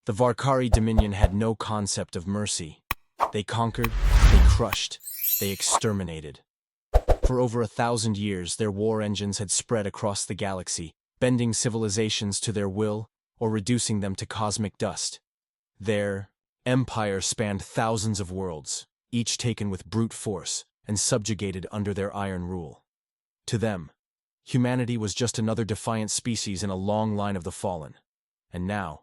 The Varkari Dominion had no concept of mercy. They conquered, they crushed, they exterminated. For over 1,000 years, their war engines had spread across the galaxy, bending civilizations to their will or reducing them to cosmic dust. Their empire spanned thousands of worlds, each taken with brute force and subjugated under their iron rule. To them, humanity was just another defiant species in a long line of the fallen. And now,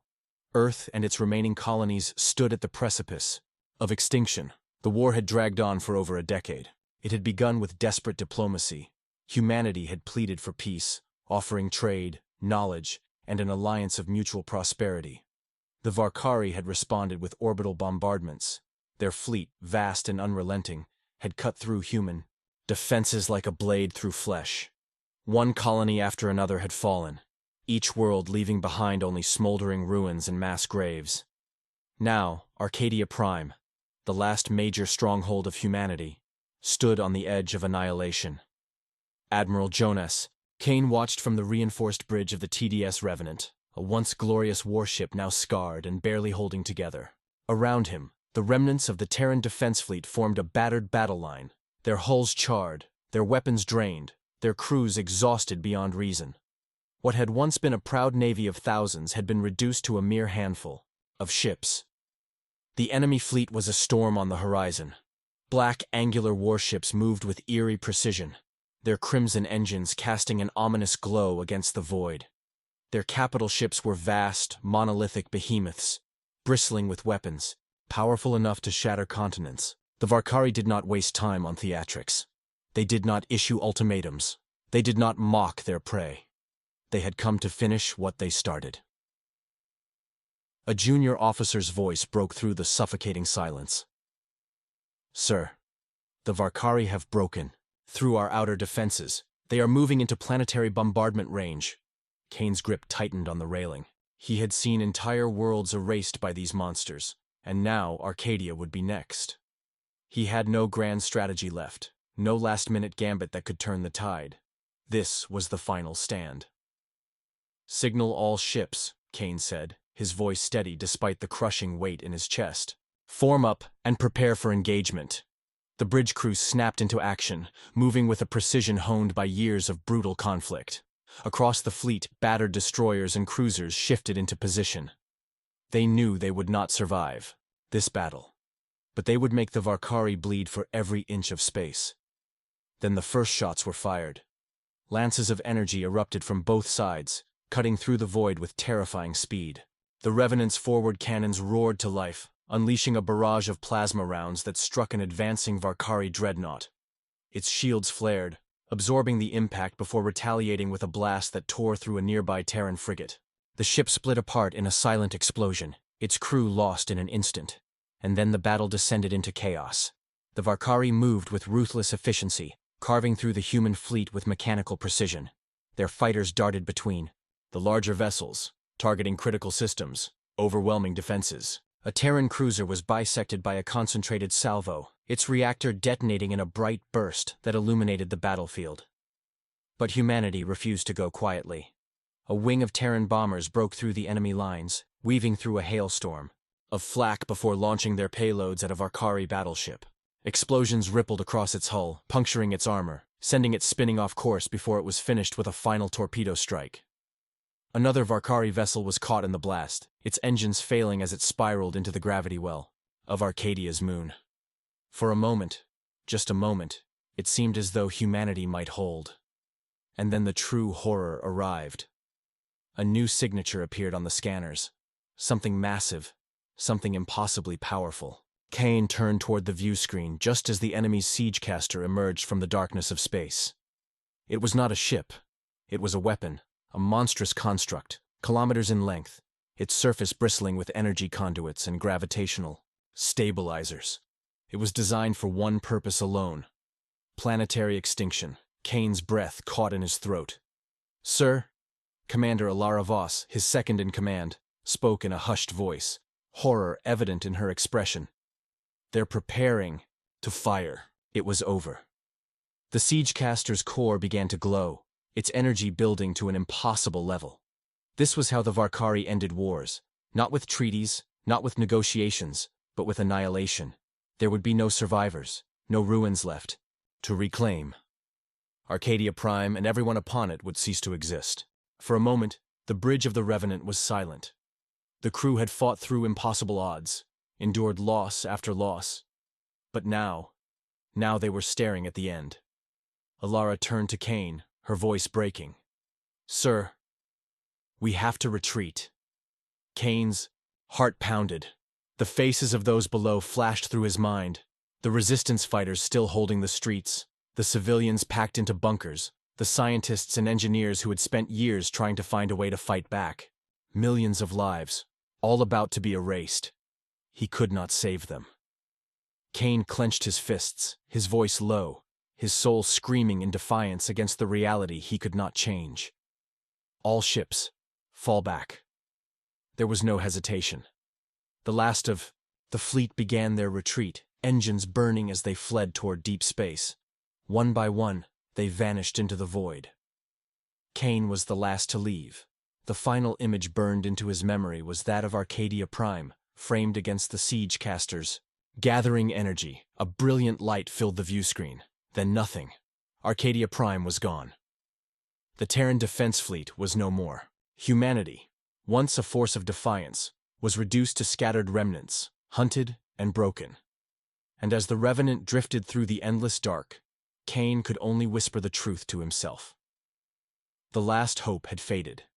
Earth and its remaining colonies stood at the precipice of extinction. The war had dragged on for over a decade. It had begun with desperate diplomacy. Humanity had pleaded for peace, offering trade, knowledge, and an alliance of mutual prosperity. The Varkari had responded with orbital bombardments. Their fleet, vast and unrelenting, had cut through human defenses like a blade through flesh. One colony after another had fallen, each world leaving behind only smoldering ruins and mass graves. Now, Arcadia Prime, the last major stronghold of humanity, stood on the edge of annihilation. Admiral Jonas, Kane watched from the reinforced bridge of the TDS Revenant, a once glorious warship now scarred and barely holding together. Around him, the remnants of the Terran Defense Fleet formed a battered battle line, their hulls charred, their weapons drained, their crews exhausted beyond reason. What had once been a proud navy of thousands had been reduced to a mere handful of ships. The enemy fleet was a storm on the horizon. Black, angular warships moved with eerie precision, their crimson engines casting an ominous glow against the void. Their capital ships were vast, monolithic behemoths, bristling with weapons, powerful enough to shatter continents. The Varkari did not waste time on theatrics. They did not issue ultimatums. They did not mock their prey. They had come to finish what they started. A junior officer's voice broke through the suffocating silence. "Sir, the Varkari have broken through our outer defenses. They are moving into planetary bombardment range." Kane's grip tightened on the railing. He had seen entire worlds erased by these monsters, and now Arcadia would be next. He had no grand strategy left, no last-minute gambit that could turn the tide. This was the final stand. "Signal all ships," Kane said, his voice steady despite the crushing weight in his chest. "Form up and prepare for engagement." The bridge crew snapped into action, moving with a precision honed by years of brutal conflict. Across the fleet, battered destroyers and cruisers shifted into position. They knew they would not survive this battle, but they would make the Varkari bleed for every inch of space. Then the first shots were fired. Lances of energy erupted from both sides, cutting through the void with terrifying speed. The Revenant's forward cannons roared to life, unleashing a barrage of plasma rounds that struck an advancing Varkari dreadnought. Its shields flared, absorbing the impact before retaliating with a blast that tore through a nearby Terran frigate. The ship split apart in a silent explosion, its crew lost in an instant. And then the battle descended into chaos. The Varkari moved with ruthless efficiency, carving through the human fleet with mechanical precision. Their fighters darted between the larger vessels, targeting critical systems, overwhelming defenses. A Terran cruiser was bisected by a concentrated salvo, its reactor detonating in a bright burst that illuminated the battlefield. But humanity refused to go quietly. A wing of Terran bombers broke through the enemy lines, weaving through a hailstorm of flak before launching their payloads at a Varkari battleship. Explosions rippled across its hull, puncturing its armor, sending it spinning off course before it was finished with a final torpedo strike. Another Varkari vessel was caught in the blast, its engines failing as it spiraled into the gravity well of Arcadia's moon. For a moment, just a moment, it seemed as though humanity might hold. And then the true horror arrived. A new signature appeared on the scanners. Something massive, something impossibly powerful. Kane turned toward the view screen just as the enemy's siegecaster emerged from the darkness of space. It was not a ship. It was a weapon, a monstrous construct, kilometers in length, its surface bristling with energy conduits and gravitational stabilizers. It was designed for one purpose alone: planetary extinction. Kane's breath caught in his throat. "Sir," Commander Alara Voss, his second in command, spoke in a hushed voice, horror evident in her expression. "They're preparing to fire." It was over. The siegecaster's core began to glow, its energy building to an impossible level. This was how the Varkari ended wars, Not with treaties, not with negotiations, but with annihilation. There would be no survivors, no ruins left to reclaim. Arcadia Prime and everyone upon it would cease to exist. For a moment, the bridge of the Revenant was silent. The crew had fought through impossible odds, endured loss after loss. But now they were staring at the end. Alara turned to Kane, her voice breaking. "Sir, we have to retreat." Kane's heart pounded. The faces of those below flashed through his mind. The resistance fighters still holding the streets, the civilians packed into bunkers, the scientists and engineers who had spent years trying to find a way to fight back. Millions of lives, all about to be erased. He could not save them. Kane clenched his fists, his voice low, his soul screaming in defiance against the reality he could not change. "All ships, fall back." There was no hesitation. The last of the fleet began their retreat, engines burning as they fled toward deep space. One by one, they vanished into the void. Kane was the last to leave. The final image burned into his memory was that of Arcadia Prime, framed against the siege casters. Gathering energy, a brilliant light filled the view screen. Then nothing. Arcadia Prime was gone. The Terran defense fleet was no more. Humanity, once a force of defiance, was reduced to scattered remnants, hunted and broken. And as the Revenant drifted through the endless dark, Kane could only whisper the truth to himself. The last hope had faded.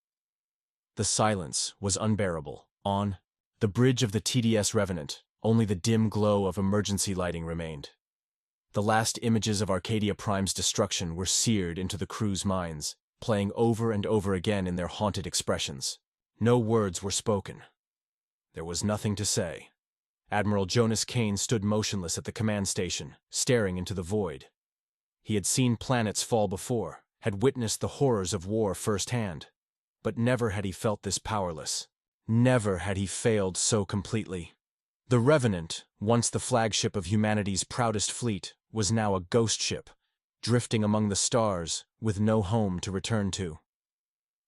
The silence was unbearable. On the bridge of the TDS Revenant, only the dim glow of emergency lighting remained. The last images of Arcadia Prime's destruction were seared into the crew's minds, playing over and over again in their haunted expressions. No words were spoken. There was nothing to say. Admiral Jonas Kane stood motionless at the command station, staring into the void. He had seen planets fall before, had witnessed the horrors of war firsthand. But never had he felt this powerless. Never had he failed so completely. The Revenant, once the flagship of humanity's proudest fleet, was now a ghost ship, drifting among the stars with no home to return to.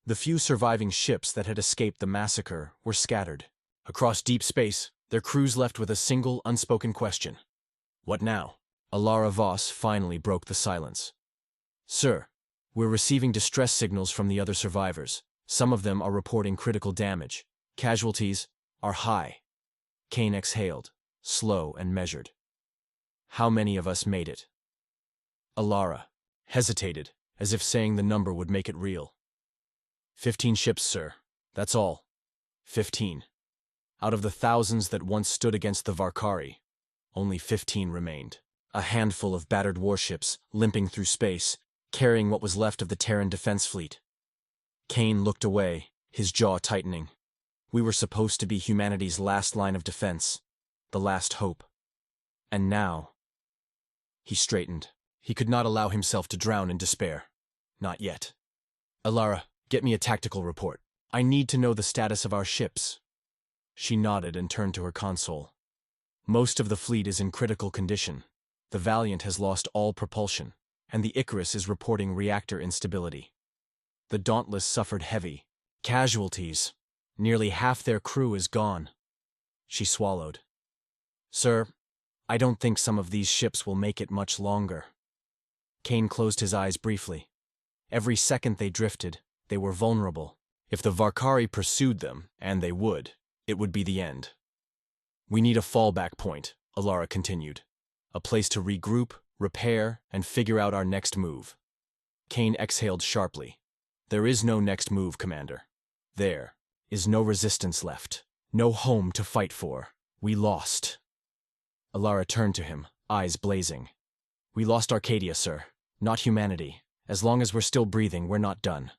The few surviving ships that had escaped the massacre were scattered. Across deep space, their crews left with a single unspoken question. What now? Alara Voss finally broke the silence. "Sir, we're receiving distress signals from the other survivors. Some of them are reporting critical damage. Casualties are high." Kane exhaled, slow and measured. "How many of us made it?" Alara hesitated, as if saying the number would make it real. 15 ships, sir. That's all. 15. Out of the thousands that once stood against the Varkari, only 15 remained. A handful of battered warships, limping through space, carrying what was left of the Terran defense fleet. Kane looked away, his jaw tightening. We were supposed to be humanity's last line of defense, the last hope. And now... He straightened. He could not allow himself to drown in despair. Not yet. "Alara, get me a tactical report. I need to know the status of our ships." She nodded and turned to her console. "Most of the fleet is in critical condition. The Valiant has lost all propulsion, and the Icarus is reporting reactor instability. The Dauntless suffered heavy casualties. Nearly half their crew is gone." She swallowed. "Sir, I don't think some of these ships will make it much longer." Kane closed his eyes briefly. Every second they drifted, they were vulnerable. If the Varkari pursued them, and they would, it would be the end. "We need a fallback point," Alara continued. "A place to regroup, repair, and figure out our next move." Kane exhaled sharply. "There is no next move, Commander. There is no resistance left. No home to fight for. We lost." Alara turned to him, eyes blazing. "We lost Arcadia, sir. Not humanity. As long as we're still breathing, we're not done."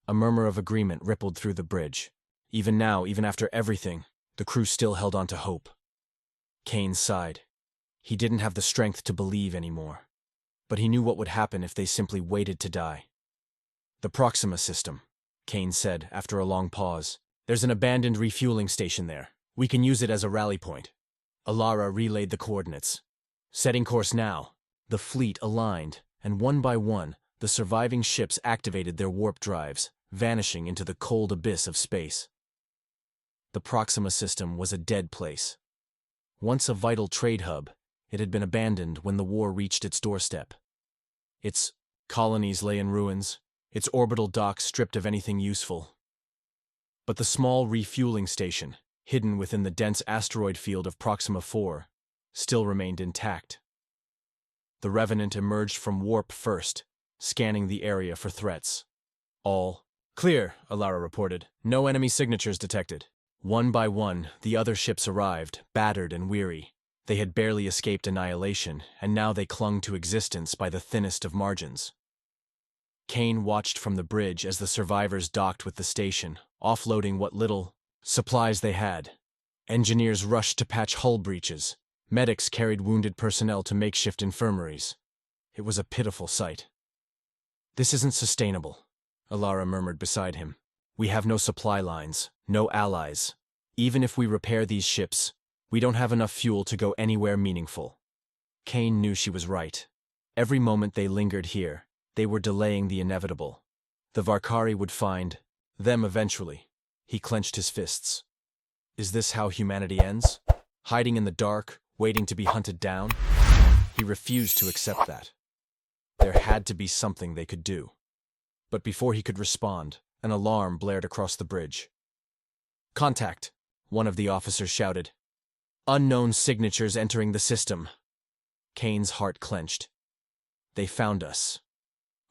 A murmur of agreement rippled through the bridge. Even now, even after everything, the crew still held on to hope. Kane sighed. He didn't have the strength to believe anymore. But he knew what would happen if they simply waited to die. "The Proxima system," Kane said after a long pause. "There's an abandoned refueling station there. We can use it as a rally point." Alara relayed the coordinates. "Setting course now." The fleet aligned, and one by one, the surviving ships activated their warp drives, vanishing into the cold abyss of space. The Proxima system was a dead place. Once a vital trade hub, it had been abandoned when the war reached its doorstep. Its colonies lay in ruins, its orbital docks stripped of anything useful. But the small refueling station, hidden within the dense asteroid field of Proxima 4, still remained intact. The Revenant emerged from warp first, scanning the area for threats. All clear, Alara reported. No enemy signatures detected. One by one, the other ships arrived, battered and weary. They had barely escaped annihilation, and now they clung to existence by the thinnest of margins. Kane watched from the bridge as the survivors docked with the station, offloading what little supplies they had. Engineers rushed to patch hull breaches. Medics carried wounded personnel to makeshift infirmaries. It was a pitiful sight. "This isn't sustainable," Alara murmured beside him. "We have no supply lines, no allies. Even if we repair these ships, we don't have enough fuel to go anywhere meaningful." Kane knew she was right. Every moment they lingered here, they were delaying the inevitable. The Varkari would find them eventually. He clenched his fists. Is this how humanity ends? Hiding in the dark, waiting to be hunted down? He refused to accept that. There had to be something they could do. But before he could respond, an alarm blared across the bridge. "Contact," one of the officers shouted. "Unknown signatures entering the system." Kane's heart clenched. "They found us."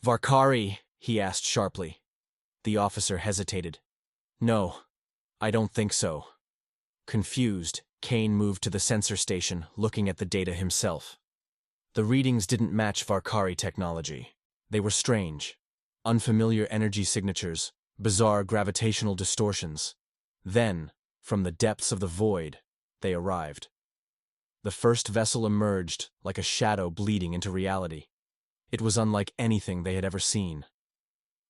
"Varkari?" he asked sharply. The officer hesitated. "No, I don't think so." Confused, Kane moved to the sensor station, looking at the data himself. The readings didn't match Varkari technology. They were strange. Unfamiliar energy signatures, bizarre gravitational distortions. Then, from the depths of the void, they arrived. The first vessel emerged, like a shadow bleeding into reality. It was unlike anything they had ever seen.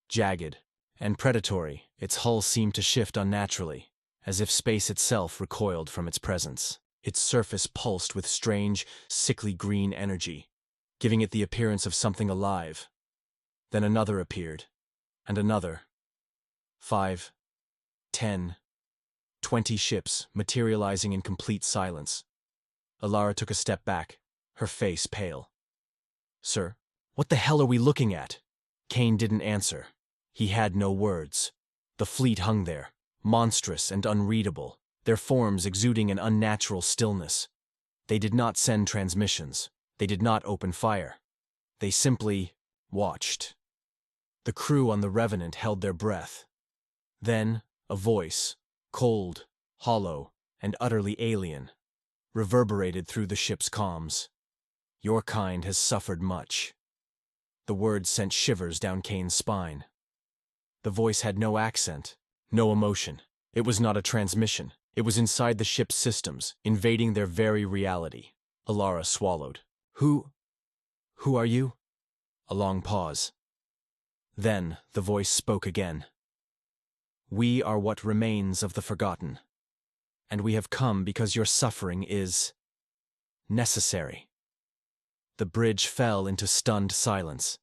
Jagged and predatory, its hull seemed to shift unnaturally, as if space itself recoiled from its presence. Its surface pulsed with strange, sickly green energy, giving it the appearance of something alive. Then another appeared, and another. 5, 10, 20 ships materializing in complete silence. Alara took a step back, her face pale. "Sir, what the hell are we looking at?" Kane didn't answer. He had no words. The fleet hung there, monstrous and unreadable, their forms exuding an unnatural stillness. They did not send transmissions. They did not open fire. They simply watched. The crew on the Revenant held their breath. Then, a voice, cold, hollow, and utterly alien, reverberated through the ship's comms. "Your kind has suffered much." The words sent shivers down Kane's spine. The voice had no accent, no emotion. It was not a transmission. It was inside the ship's systems, invading their very reality. Alara swallowed. Who are you?" A long pause. Then the voice spoke again. "We are what remains of the forgotten, and we have come because your suffering is necessary." The bridge fell into stunned silence.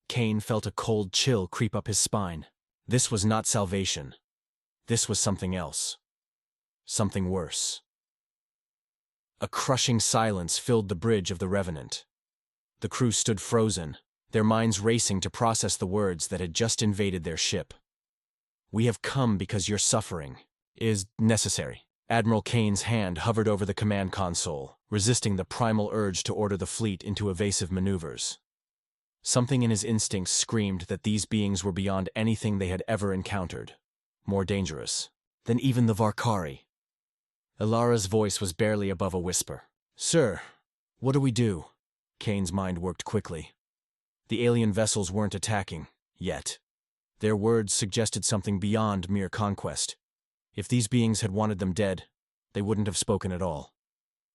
Kane felt a cold chill creep up his spine. This was not salvation. This was something else. Something worse. A crushing silence filled the bridge of the Revenant. The crew stood frozen, their minds racing to process the words that had just invaded their ship. "We have come because your suffering is necessary." Admiral Kane's hand hovered over the command console, resisting the primal urge to order the fleet into evasive maneuvers. Something in his instincts screamed that these beings were beyond anything they had ever encountered, more dangerous than even the Varkari. Alara's voice was barely above a whisper. "Sir, what do we do?" Kane's mind worked quickly. The alien vessels weren't attacking, yet. Their words suggested something beyond mere conquest. If these beings had wanted them dead, they wouldn't have spoken at all.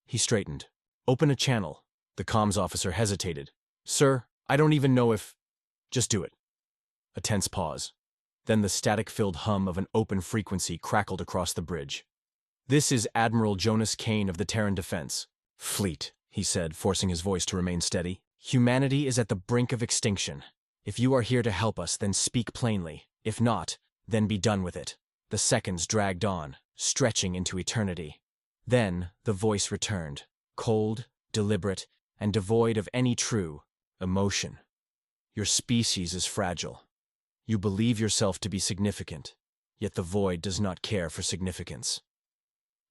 He straightened. "Open a channel." The comms officer hesitated. "Sir, I don't even know if—" "Just do it." A tense pause. Then the static-filled hum of an open frequency crackled across the bridge. "This is Admiral Jonas Kane of the Terran Defense Fleet," he said, forcing his voice to remain steady. "Humanity is at the brink of extinction. If you are here to help us, then speak plainly. If not, then be done with it." The seconds dragged on, stretching into eternity. Then the voice returned, cold, deliberate, and devoid of any true emotion. Your species is fragile. You believe yourself to be significant, yet the void does not care for significance.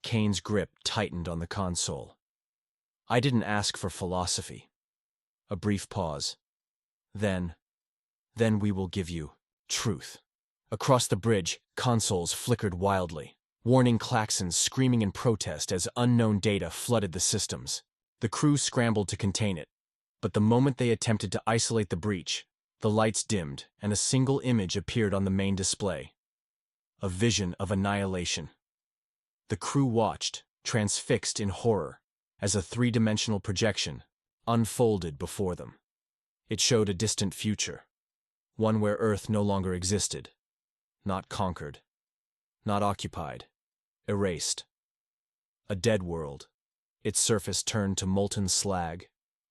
Kane's grip tightened on the console. I didn't ask for philosophy. A brief pause. Then we will give you truth. Across the bridge, consoles flickered wildly, warning klaxons screaming in protest as unknown data flooded the systems. The crew scrambled to contain it, but the moment they attempted to isolate the breach, the lights dimmed and a single image appeared on the main display. A vision of annihilation. The crew watched, transfixed in horror, as a three-dimensional projection unfolded before them. It showed a distant future, one where Earth no longer existed, not conquered, not occupied, erased. A dead world. Its surface turned to molten slag.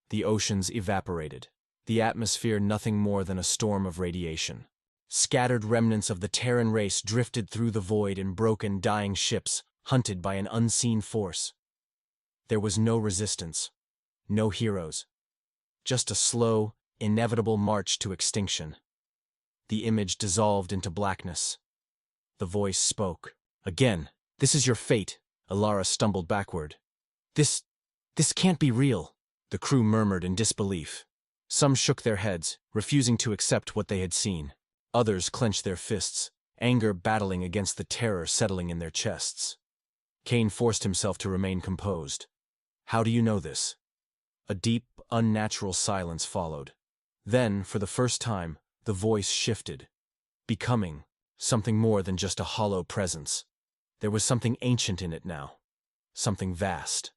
The oceans evaporated. The atmosphere nothing more than a storm of radiation. Scattered remnants of the Terran race drifted through the void in broken, dying ships, hunted by an unseen force. There was no resistance, no heroes. Just a slow, inevitable march to extinction. The image dissolved into blackness. The voice spoke. Again, this is your fate. Alara stumbled backward. This can't be real. The crew murmured in disbelief. Some shook their heads, refusing to accept what they had seen. Others clenched their fists, anger battling against the terror settling in their chests. Kane forced himself to remain composed. How do you know this? A deep, unnatural silence followed. Then, for the first time, the voice shifted, becoming something more than just a hollow presence. There was something ancient in it now, something vast,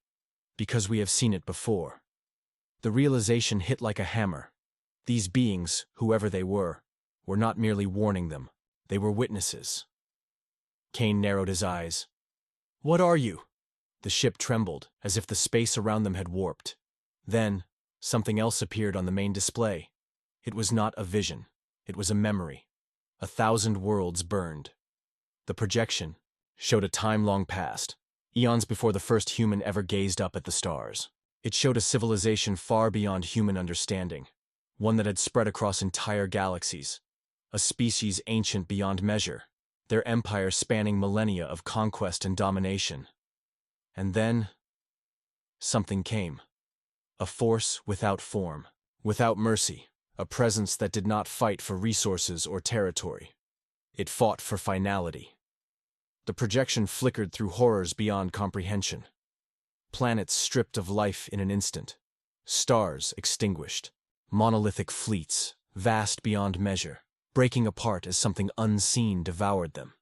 because we have seen it before. The realization hit like a hammer. These beings, whoever they were not merely warning them, they were witnesses. Kane narrowed his eyes. What are you? The ship trembled, as if the space around them had warped. Then, something else appeared on the main display. It was not a vision. It was a memory. 1,000 worlds burned. The projection showed a time long past, eons before the first human ever gazed up at the stars. It showed a civilization far beyond human understanding, one that had spread across entire galaxies, a species ancient beyond measure, their empire spanning millennia of conquest and domination. And then, something came. A force without form, without mercy, a presence that did not fight for resources or territory. It fought for finality. The projection flickered through horrors beyond comprehension. Planets stripped of life in an instant. Stars extinguished. Monolithic fleets, vast beyond measure, breaking apart as something unseen devoured them.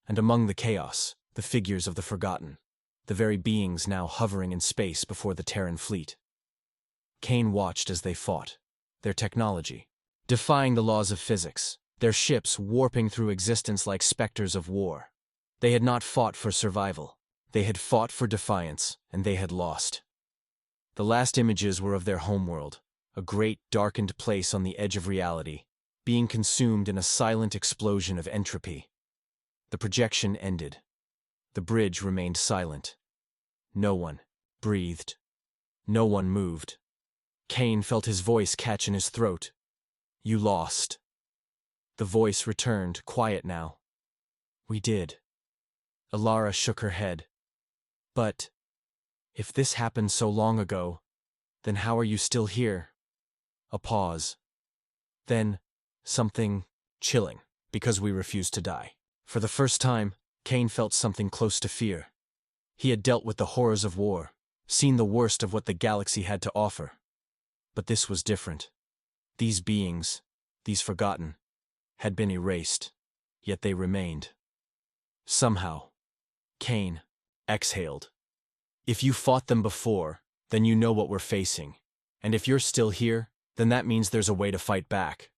And among the chaos, the figures of the forgotten, the very beings now hovering in space before the Terran fleet. Kane watched as they fought, their technology, defying the laws of physics, their ships warping through existence like specters of war. They had not fought for survival. They had fought for defiance, and they had lost. The last images were of their homeworld, a great darkened place on the edge of reality, being consumed in a silent explosion of entropy. The projection ended. The bridge remained silent. No one breathed. No one moved. Kane felt his voice catch in his throat. You lost. The voice returned, quiet now. We did. Alara shook her head. But if this happened so long ago, then how are you still here? A pause. Then, something chilling, because we refused to die. For the first time, Kane felt something close to fear. He had dealt with the horrors of war, seen the worst of what the galaxy had to offer. But this was different. These beings, these forgotten, had been erased, yet they remained. Somehow, Kane exhaled. If you fought them before, then you know what we're facing. And if you're still here, then that means there's a way to fight back.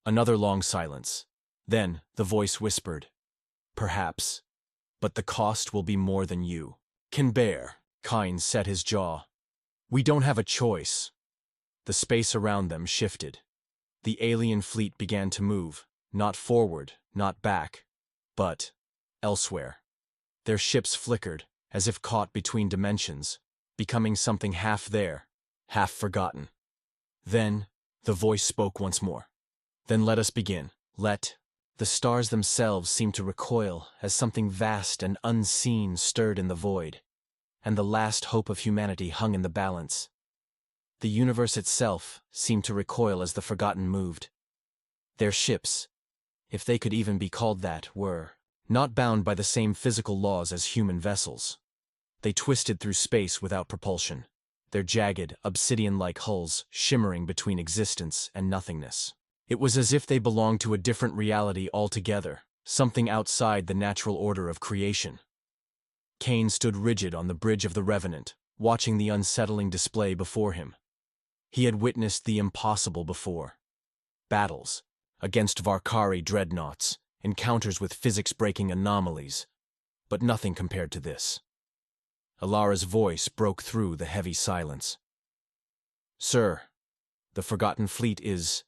Another long silence. Then, the voice whispered, Perhaps, but the cost will be more than you can bear. Kane set his jaw. We don't have a choice. The space around them shifted. The alien fleet began to move, not forward, not back, but elsewhere. Their ships flickered, as if caught between dimensions, becoming something half there, half forgotten. Then, the voice spoke once more. Then let us begin. The stars themselves seemed to recoil as something vast and unseen stirred in the void, and the last hope of humanity hung in the balance. The universe itself seemed to recoil as the Forgotten moved. Their ships, if they could even be called that, were not bound by the same physical laws as human vessels. They twisted through space without propulsion, their jagged, obsidian-like hulls shimmering between existence and nothingness. It was as if they belonged to a different reality altogether, something outside the natural order of creation. Kane stood rigid on the bridge of the Revenant, watching the unsettling display before him. He had witnessed the impossible before. Battles against Varkari dreadnoughts, encounters with physics-breaking anomalies, but nothing compared to this. Alara's voice broke through the heavy silence. "Sir, the Forgotten Fleet is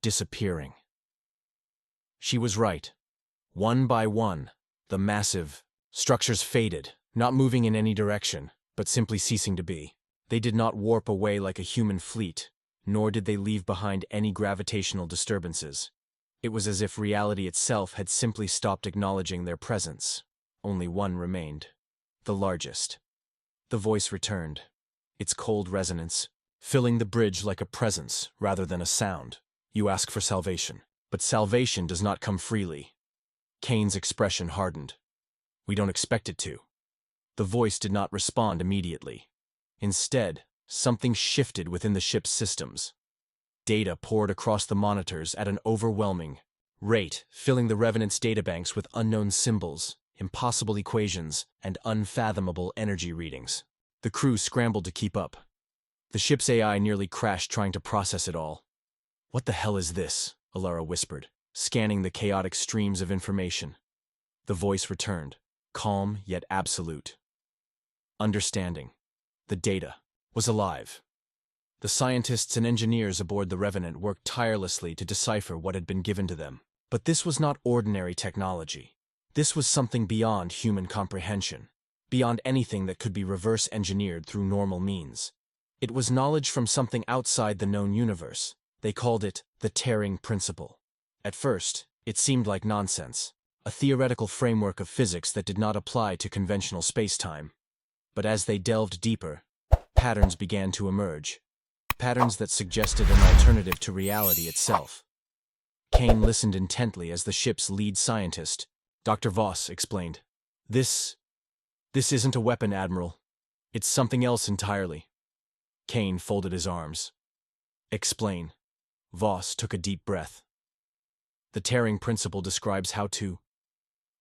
disappearing." She was right. One by one, the massive structures faded, not moving in any direction, but simply ceasing to be. They did not warp away like a human fleet, nor did they leave behind any gravitational disturbances. It was as if reality itself had simply stopped acknowledging their presence. Only one remained. The largest. The voice returned, its cold resonance filling the bridge like a presence rather than a sound. "You ask for salvation, but salvation does not come freely." Kane's expression hardened. "We don't expect it to." The voice did not respond immediately. Instead, something shifted within the ship's systems. Data poured across the monitors at an overwhelming rate, filling the Revenant's databanks with unknown symbols, impossible equations, and unfathomable energy readings. The crew scrambled to keep up. The ship's AI nearly crashed trying to process it all. "What the hell is this?" Alara whispered, scanning the chaotic streams of information. The voice returned, calm yet absolute. Understanding. The data was alive. The scientists and engineers aboard the Revenant worked tirelessly to decipher what had been given to them. But this was not ordinary technology. This was something beyond human comprehension, beyond anything that could be reverse-engineered through normal means. It was knowledge from something outside the known universe. They called it the tearing principle. At first, it seemed like nonsense, a theoretical framework of physics that did not apply to conventional space-time. But as they delved deeper, patterns began to emerge. Patterns that suggested an alternative to reality itself. Kane listened intently as the ship's lead scientist, Dr. Voss, explained. This isn't a weapon, Admiral. It's something else entirely." Kane folded his arms. "Explain." Voss took a deep breath. "The tearing principle describes how to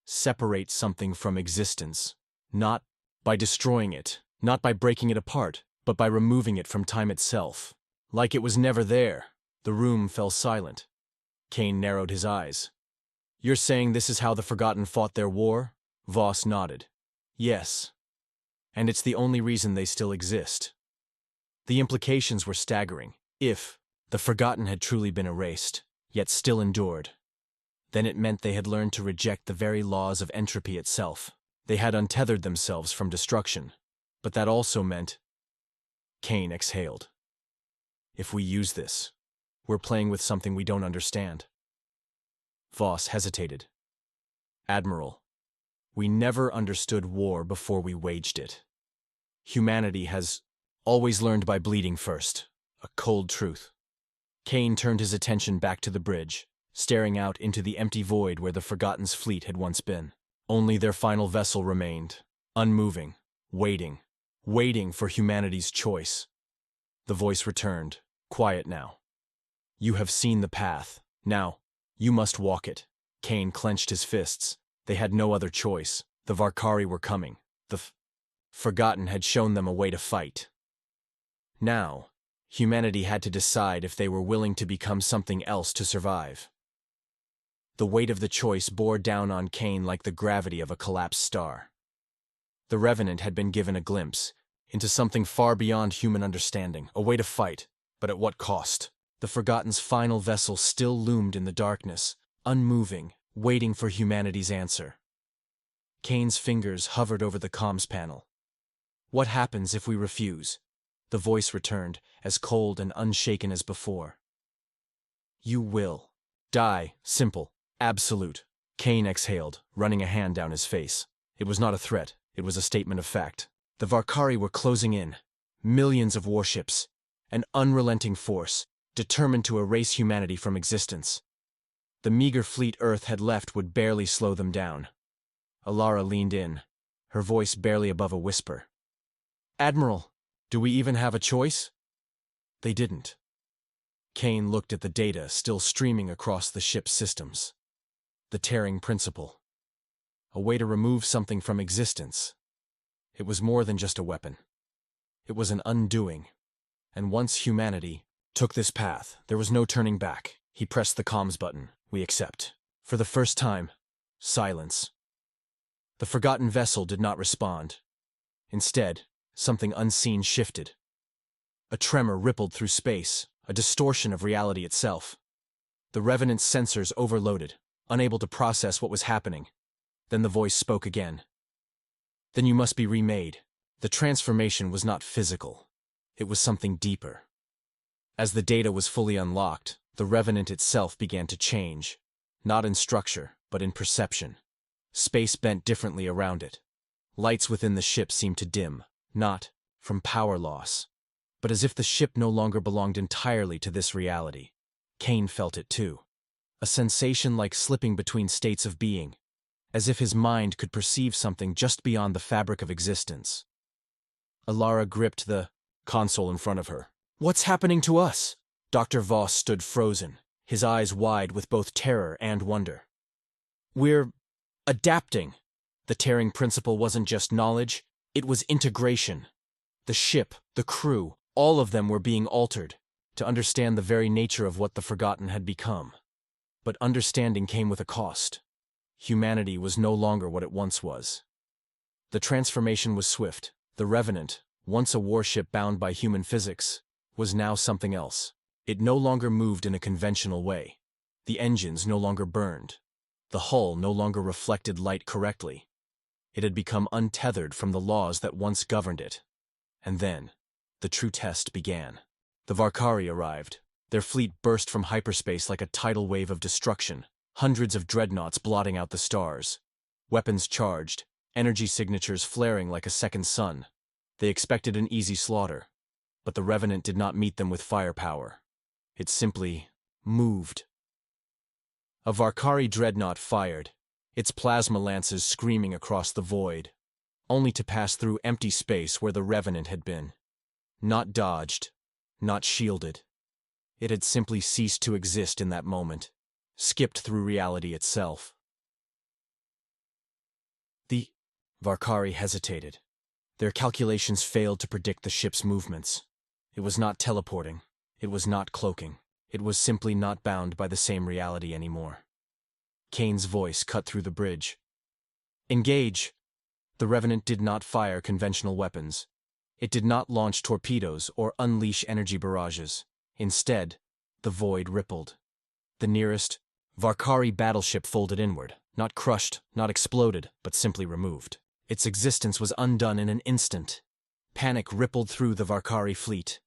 separate something from existence, not by destroying it, not by breaking it apart, but by removing it from time itself. Like it was never there." The room fell silent. Kane narrowed his eyes. "You're saying this is how the Forgotten fought their war?" Voss nodded. "Yes. And it's the only reason they still exist." The implications were staggering. If the Forgotten had truly been erased, yet still endured, then it meant they had learned to reject the very laws of entropy itself. They had untethered themselves from destruction. But that also meant... Kane exhaled. "If we use this, we're playing with something we don't understand." Voss hesitated. "Admiral, we never understood war before we waged it. Humanity has always learned by bleeding first, a cold truth." Kane turned his attention back to the bridge, staring out into the empty void where the Forgotten's fleet had once been. Only their final vessel remained, unmoving, waiting for humanity's choice. The voice returned, quiet now. "You have seen the path. Now, you must walk it." Kane clenched his fists. They had no other choice. The Varkari were coming. The Forgotten had shown them a way to fight. Now, humanity had to decide if they were willing to become something else to survive. The weight of the choice bore down on Kane like the gravity of a collapsed star. The Revenant had been given a glimpse into something far beyond human understanding, a way to fight, but at what cost? The Forgotten's final vessel still loomed in the darkness, unmoving, waiting for humanity's answer. Kane's fingers hovered over the comms panel. What happens if we refuse? The voice returned, as cold and unshaken as before. You will. Die. Simple. Absolute. Kane exhaled, running a hand down his face. It was not a threat, it was a statement of fact. The Varkari were closing in. Millions of warships. An unrelenting force, determined to erase humanity from existence. The meager fleet Earth had left would barely slow them down. Alara leaned in, her voice barely above a whisper. Admiral, do we even have a choice? They didn't. Kane looked at the data still streaming across the ship's systems. The tearing principle. A way to remove something from existence. It was more than just a weapon. It was an undoing. And once humanity took this path, there was no turning back. He pressed the comms button. We accept. For the first time, silence. The forgotten vessel did not respond. Instead, something unseen shifted. A tremor rippled through space, a distortion of reality itself. The Revenant's sensors overloaded, unable to process what was happening. Then the voice spoke again. Then you must be remade. The transformation was not physical. It was something deeper. As the data was fully unlocked, the Revenant itself began to change. Not in structure, but in perception. Space bent differently around it. Lights within the ship seemed to dim, not from power loss, but as if the ship no longer belonged entirely to this reality. Kane felt it too. A sensation like slipping between states of being, as if his mind could perceive something just beyond the fabric of existence. Alara gripped the console in front of her. What's happening to us? Dr. Voss stood frozen, his eyes wide with both terror and wonder. We're adapting. The tearing principle wasn't just knowledge, it was integration. The ship, the crew, all of them were being altered, to understand the very nature of what the Forgotten had become. But understanding came with a cost. Humanity was no longer what it once was. The transformation was swift. The Revenant, once a warship bound by human physics, was now something else. It no longer moved in a conventional way. The engines no longer burned. The hull no longer reflected light correctly. It had become untethered from the laws that once governed it. And then, the true test began. The Varkari arrived. Their fleet burst from hyperspace like a tidal wave of destruction, hundreds of dreadnoughts blotting out the stars. Weapons charged, energy signatures flaring like a second sun. They expected an easy slaughter, but the Revenant did not meet them with firepower. It simply moved. A Varkari dreadnought fired, its plasma lances screaming across the void, only to pass through empty space where the Revenant had been. Not dodged, not shielded. It had simply ceased to exist in that moment, skipped through reality itself. The Varkari hesitated. Their calculations failed to predict the ship's movements. It was not teleporting. It was not cloaking. It was simply not bound by the same reality anymore. Kane's voice cut through the bridge. Engage! The Revenant did not fire conventional weapons. It did not launch torpedoes or unleash energy barrages. Instead, the void rippled. The nearest Varkari battleship folded inward, not crushed, not exploded, but simply removed. Its existence was undone in an instant. Panic rippled through the Varkari fleet.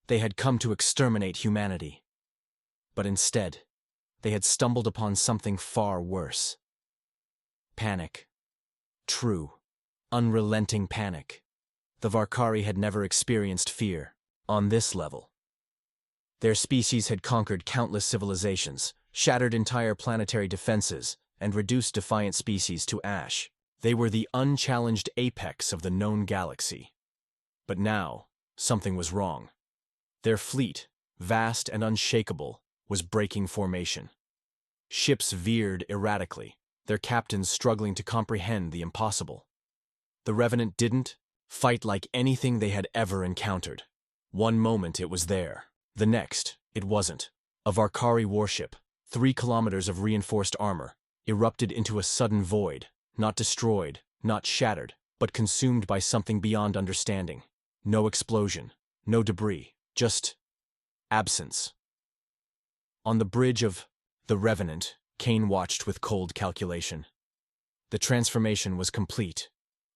They had come to exterminate humanity. But instead, they had stumbled upon something far worse. Panic. True, unrelenting panic. The Varkari had never experienced fear, on this level. Their species had conquered countless civilizations, shattered entire planetary defenses, and reduced defiant species to ash. They were the unchallenged apex of the known galaxy. But now, something was wrong. Their fleet, vast and unshakable, was breaking formation. Ships veered erratically, their captains struggling to comprehend the impossible. The Revenant didn't fight like anything they had ever encountered. One moment it was there, the next it wasn't. A Varkari warship, 3 kilometers of reinforced armor, erupted into a sudden void, not destroyed, not shattered, but consumed by something beyond understanding. No explosion, no debris, just absence. On the bridge of the Revenant, Kane watched with cold calculation. The transformation was complete.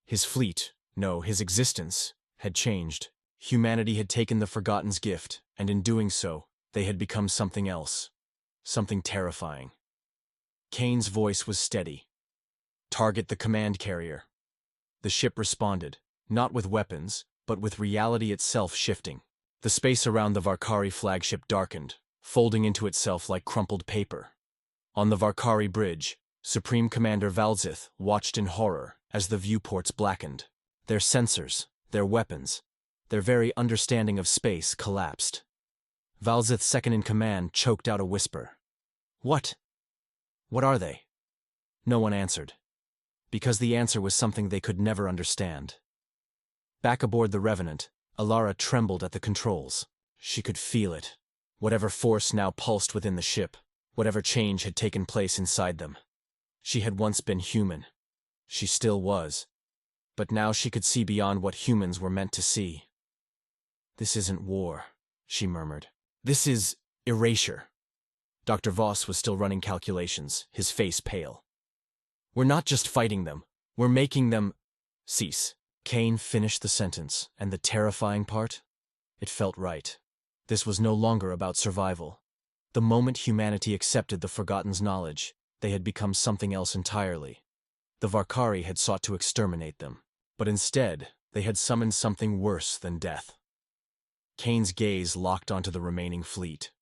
His fleet, no, his existence, had changed. Humanity had taken the Forgotten's gift, and in doing so, they had become something else. Something terrifying. Kane's voice was steady. "Target the command carrier." The ship responded, not with weapons, but with reality itself shifting. The space around the Varkari flagship darkened, folding into itself like crumpled paper. On the Varkari bridge, Supreme Commander Valzith watched in horror as the viewports blackened. Their sensors, their weapons, their very understanding of space collapsed. Valzith's second-in-command choked out a whisper. "What? What are they?" No one answered, because the answer was something they could never understand. Back aboard the Revenant, Alara trembled at the controls. She could feel it. Whatever force now pulsed within the ship, whatever change had taken place inside them. She had once been human. She still was. But now she could see beyond what humans were meant to see. "This isn't war," she murmured. "This is erasure." Dr. Voss was still running calculations, his face pale. "We're not just fighting them, we're making them cease." Kane finished the sentence, and the terrifying part? It felt right. This was no longer about survival. The moment humanity accepted the Forgotten's knowledge, they had become something else entirely. The Varkari had sought to exterminate them, but instead, they had summoned something worse than death. Kane's gaze locked onto the remaining fleet.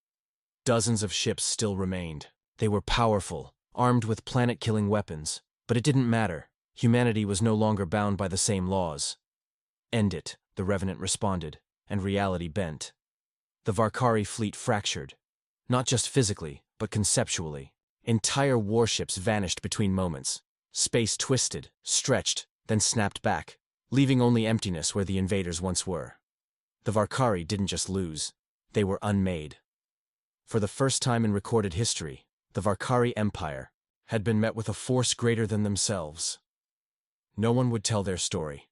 Dozens of ships still remained. They were powerful, armed with planet-killing weapons, but it didn't matter. Humanity was no longer bound by the same laws. "End it," the Revenant responded, and reality bent. The Varkari fleet fractured, not just physically, but conceptually. Entire warships vanished between moments. Space twisted, stretched, then snapped back, leaving only emptiness where the invaders once were. The Varkari didn't just lose, they were unmade. For the first time in recorded history, the Varkari Empire had been met with a force greater than themselves. No one would tell their story,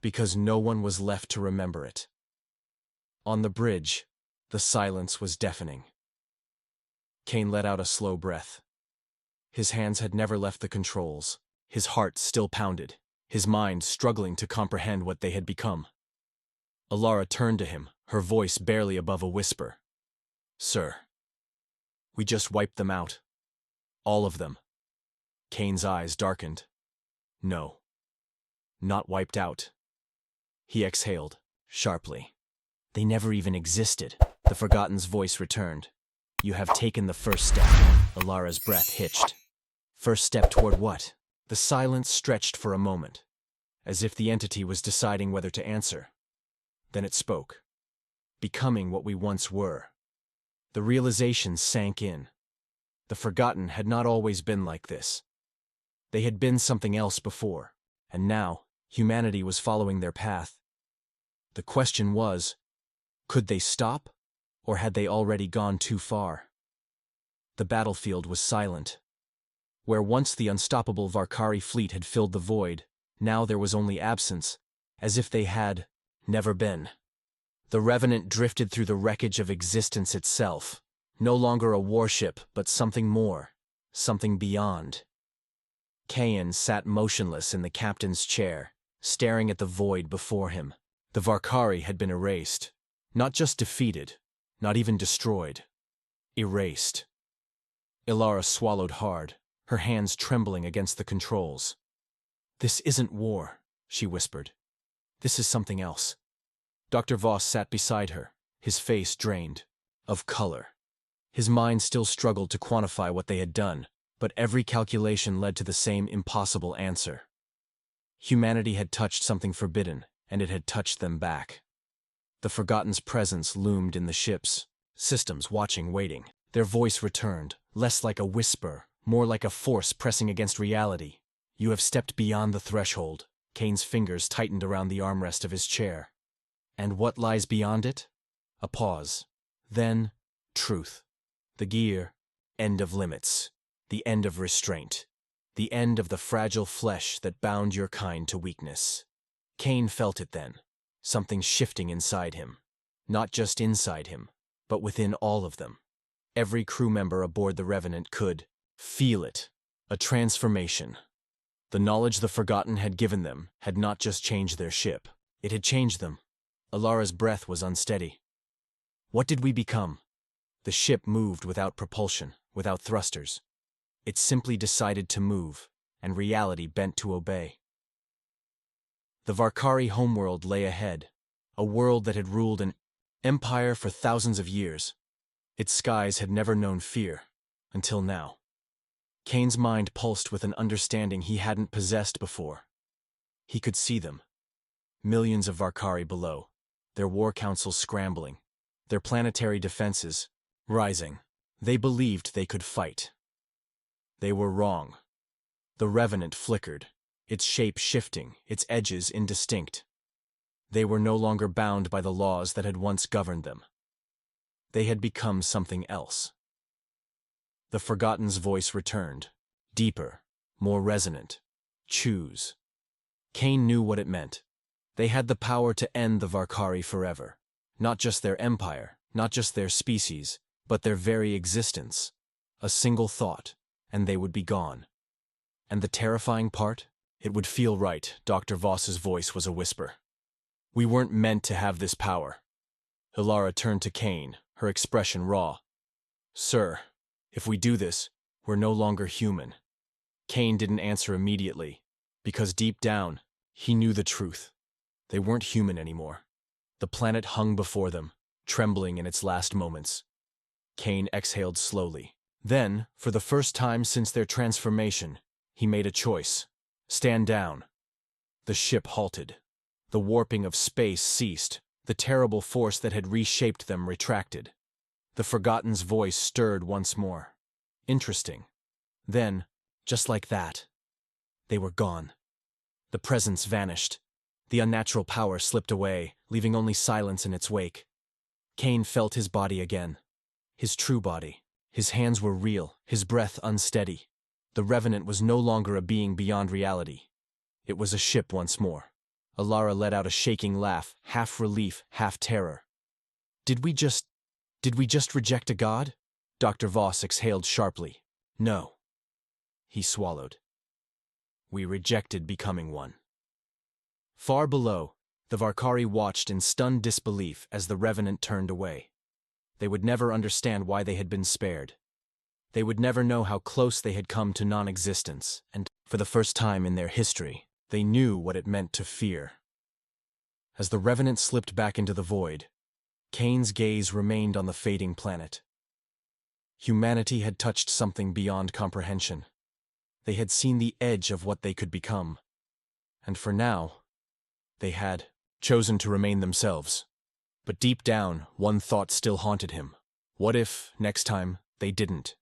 because no one was left to remember it. On the bridge, the silence was deafening. Kane let out a slow breath. His hands had never left the controls. His heart still pounded, his mind struggling to comprehend what they had become. Alara turned to him, her voice barely above a whisper. "Sir, we just wiped them out. All of them." Kane's eyes darkened. "No. Not wiped out." He exhaled, sharply. "They never even existed." The Forgotten's voice returned. "You have taken the first step." Alara's breath hitched. First step toward what? The silence stretched for a moment, as if the entity was deciding whether to answer. Then it spoke. "Becoming what we once were." The realization sank in. The Forgotten had not always been like this. They had been something else before, and now humanity was following their path. The question was, could they stop, or had they already gone too far? The battlefield was silent. Where once the unstoppable Varkari fleet had filled the void, now there was only absence, as if they had never been. The Revenant drifted through the wreckage of existence itself, no longer a warship, but something more, something beyond. Kayan sat motionless in the captain's chair, staring at the void before him. The Varkari had been erased, not just defeated, not even destroyed. Erased. Ilara swallowed hard, her hands trembling against the controls. "This isn't war," she whispered. "This is something else." Dr. Voss sat beside her, his face drained of color. His mind still struggled to quantify what they had done, but every calculation led to the same impossible answer. Humanity had touched something forbidden, and it had touched them back. The Forgotten's presence loomed in the ships, systems watching, waiting. Their voice returned, less like a whisper, more like a force pressing against reality. "You have stepped beyond the threshold." Kane's fingers tightened around the armrest of his chair. "And what lies beyond it?" A pause. Then, truth. The gear, end of limits. The end of restraint. The end of the fragile flesh that bound your kind to weakness. Kane felt it then, something shifting inside him. Not just inside him, but within all of them. Every crew member aboard the Revenant could feel it. A transformation. The knowledge the Forgotten had given them had not just changed their ship. It had changed them. Alara's breath was unsteady. What did we become? The ship moved without propulsion, without thrusters. It simply decided to move, and reality bent to obey. The Varkari homeworld lay ahead, a world that had ruled an empire for thousands of years. Its skies had never known fear, until now. Kane's mind pulsed with an understanding he hadn't possessed before. He could see them. Millions of Varkari below, their war councils scrambling, their planetary defenses rising. They believed they could fight. They were wrong. The Revenant flickered, its shape shifting, its edges indistinct. They were no longer bound by the laws that had once governed them. They had become something else. The Forgotten's voice returned, deeper, more resonant. Choose. Kane knew what it meant. They had the power to end the Varkari forever. Not just their empire, not just their species, but their very existence. A single thought, and they would be gone. And the terrifying part? It would feel right, Dr. Voss's voice was a whisper. We weren't meant to have this power. Alara turned to Kane, her expression raw. Sir, if we do this, we're no longer human. Kane didn't answer immediately, because deep down, he knew the truth. They weren't human anymore. The planet hung before them, trembling in its last moments. Kane exhaled slowly. Then, for the first time since their transformation, he made a choice. Stand down. The ship halted. The warping of space ceased. The terrible force that had reshaped them retracted. The Forgotten's voice stirred once more. Interesting. Then, just like that, they were gone. The presence vanished. The unnatural power slipped away, leaving only silence in its wake. Kane felt his body again. His true body. His hands were real, his breath unsteady. The Revenant was no longer a being beyond reality. It was a ship once more. Alara let out a shaking laugh, half relief, half terror. Did we just reject a god? Dr. Voss exhaled sharply. No. He swallowed. We rejected becoming one. Far below, the Varkari watched in stunned disbelief as the Revenant turned away. They would never understand why they had been spared. They would never know how close they had come to non-existence, and, for the first time in their history, they knew what it meant to fear. As the Revenant slipped back into the void, Kane's gaze remained on the fading planet. Humanity had touched something beyond comprehension. They had seen the edge of what they could become. And for now, they had chosen to remain themselves. But deep down, one thought still haunted him. What if, next time, they didn't?